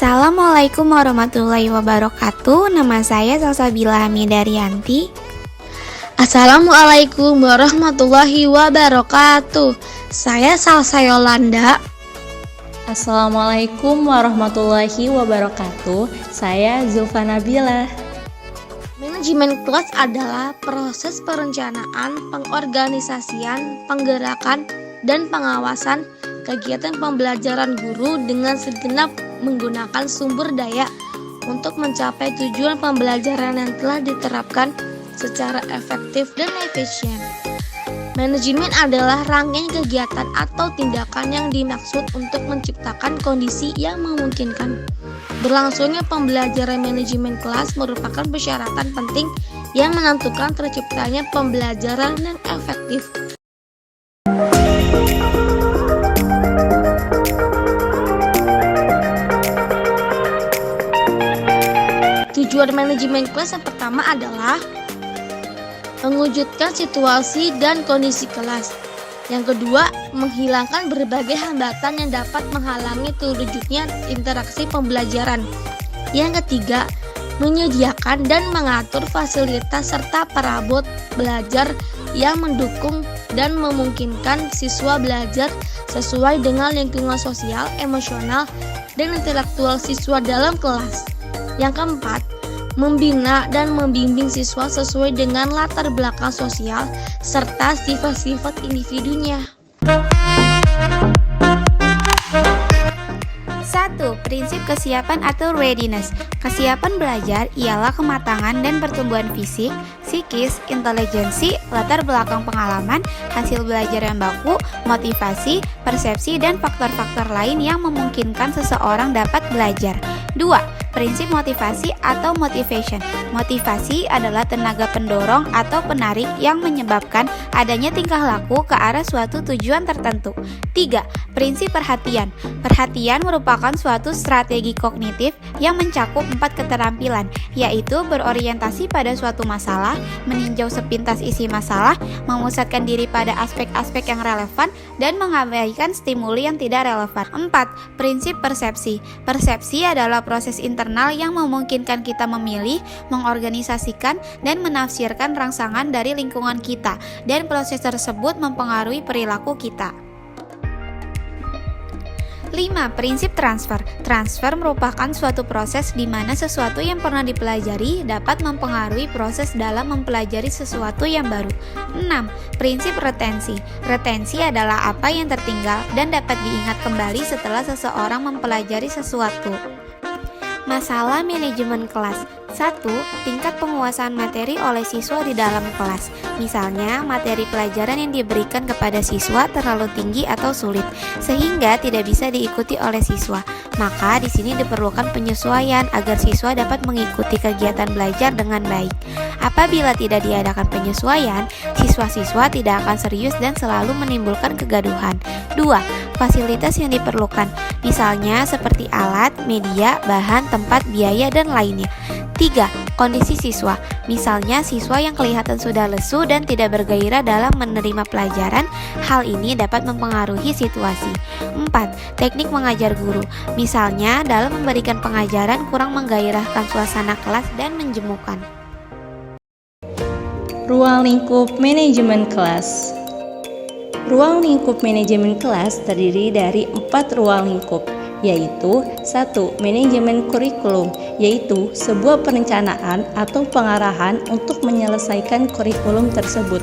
Assalamualaikum warahmatullahi wabarakatuh. Nama saya Salsabila Hamidarianti. Assalamualaikum warahmatullahi wabarakatuh. Saya Salsa Yolanda. Assalamualaikum warahmatullahi wabarakatuh. Saya Zulfa Nabila. Manajemen kelas adalah proses perencanaan, pengorganisasian, penggerakan, dan pengawasan kegiatan pembelajaran guru dengan segenap menggunakan sumber daya untuk mencapai tujuan pembelajaran yang telah diterapkan secara efektif dan efisien. Manajemen adalah rangkaian kegiatan atau tindakan yang dimaksud untuk menciptakan kondisi yang memungkinkan berlangsungnya pembelajaran. Manajemen kelas merupakan persyaratan penting yang menentukan terciptanya pembelajaran yang efektif. Tujuan manajemen kelas yang pertama adalah mewujudkan situasi dan kondisi kelas. Yang kedua, menghilangkan berbagai hambatan yang dapat menghalangi terwujudnya interaksi pembelajaran. Yang ketiga, menyediakan dan mengatur fasilitas serta perabot belajar yang mendukung dan memungkinkan siswa belajar sesuai dengan lingkungan sosial, emosional, dan intelektual siswa dalam kelas. Yang keempat, membina dan membimbing siswa sesuai dengan latar belakang sosial serta sifat-sifat individunya. 1. Prinsip kesiapan atau readiness. Kesiapan belajar ialah kematangan dan pertumbuhan fisik, psikis, intelijensi, latar belakang pengalaman, hasil belajar yang baku, motivasi, persepsi, dan faktor-faktor lain yang memungkinkan seseorang dapat belajar. 2. Prinsip motivasi atau motivation. Motivasi adalah tenaga pendorong atau penarik yang menyebabkan adanya tingkah laku ke arah suatu tujuan tertentu. 3. Prinsip perhatian. Perhatian merupakan suatu strategi kognitif yang mencakup 4 keterampilan, yaitu berorientasi pada suatu masalah, meninjau sepintas isi masalah, memusatkan diri pada aspek-aspek yang relevan, dan mengabaikan stimuli yang tidak relevan. 4. Prinsip persepsi. Persepsi adalah proses internal yang memungkinkan kita memilih, mengorganisasikan, dan menafsirkan rangsangan dari lingkungan kita, dan proses tersebut mempengaruhi perilaku kita. 5. Prinsip transfer. Transfer merupakan suatu proses di mana sesuatu yang pernah dipelajari dapat mempengaruhi proses dalam mempelajari sesuatu yang baru. 6. Prinsip retensi. Retensi adalah apa yang tertinggal dan dapat diingat kembali setelah seseorang mempelajari sesuatu. Masalah manajemen kelas. 1. Tingkat penguasaan materi oleh siswa di dalam kelas. Misalnya, materi pelajaran yang diberikan kepada siswa terlalu tinggi atau sulit, sehingga tidak bisa diikuti oleh siswa. Maka di sini diperlukan penyesuaian agar siswa dapat mengikuti kegiatan belajar dengan baik. Apabila tidak diadakan penyesuaian, siswa-siswa tidak akan serius dan selalu menimbulkan kegaduhan. 2. Fasilitas yang diperlukan, misalnya seperti alat, media, bahan, tempat, biaya, dan lainnya. 3. Kondisi siswa, misalnya siswa yang kelihatan sudah lesu dan tidak bergairah dalam menerima pelajaran. Hal ini dapat mempengaruhi situasi. 4. Teknik mengajar guru, misalnya dalam memberikan pengajaran kurang menggairahkan suasana kelas dan menjemukan. Ruang lingkup manajemen kelas. Ruang lingkup manajemen kelas terdiri dari 4 ruang lingkup, yaitu 1. Manajemen kurikulum, yaitu sebuah perencanaan atau pengarahan untuk menyelesaikan kurikulum tersebut.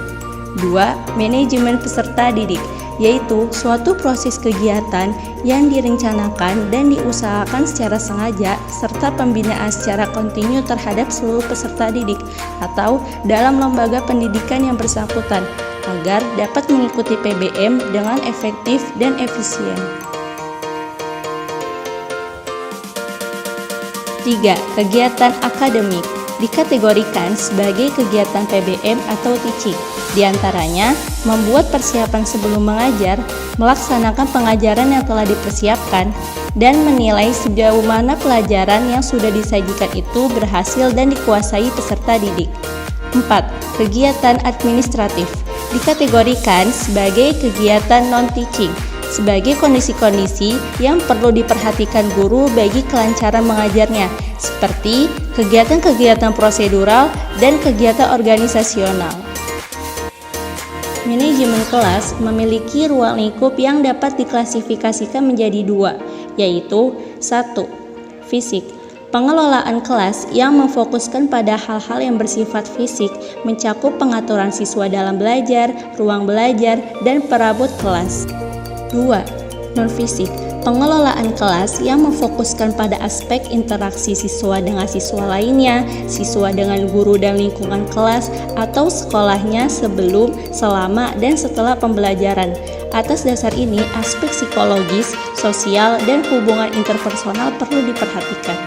2. Manajemen peserta didik, yaitu suatu proses kegiatan yang direncanakan dan diusahakan secara sengaja serta pembinaan secara kontinu terhadap seluruh peserta didik atau dalam lembaga pendidikan yang bersangkutan agar dapat mengikuti PBM dengan efektif dan efisien. 3. Kegiatan akademik dikategorikan sebagai kegiatan PBM atau teaching. Di antaranya, membuat persiapan sebelum mengajar, melaksanakan pengajaran yang telah dipersiapkan, dan menilai sejauh mana pelajaran yang sudah disajikan itu berhasil dan dikuasai peserta didik. 4. Kegiatan administratif dikategorikan sebagai kegiatan non-teaching. sebagai kondisi-kondisi yang perlu diperhatikan guru bagi kelancaran mengajarnya, seperti kegiatan-kegiatan prosedural dan kegiatan organisasional. Manajemen kelas memiliki ruang lingkup yang dapat diklasifikasikan menjadi dua, yaitu 1. Fisik. Pengelolaan kelas yang memfokuskan pada hal-hal yang bersifat fisik mencakup pengaturan siswa dalam belajar, ruang belajar, dan perabot kelas. 2. Non-fisik. Pengelolaan kelas yang memfokuskan pada aspek interaksi siswa dengan siswa lainnya, siswa dengan guru dan lingkungan kelas, atau sekolahnya sebelum, selama, dan setelah pembelajaran. Atas dasar ini, aspek psikologis, sosial, dan hubungan interpersonal perlu diperhatikan.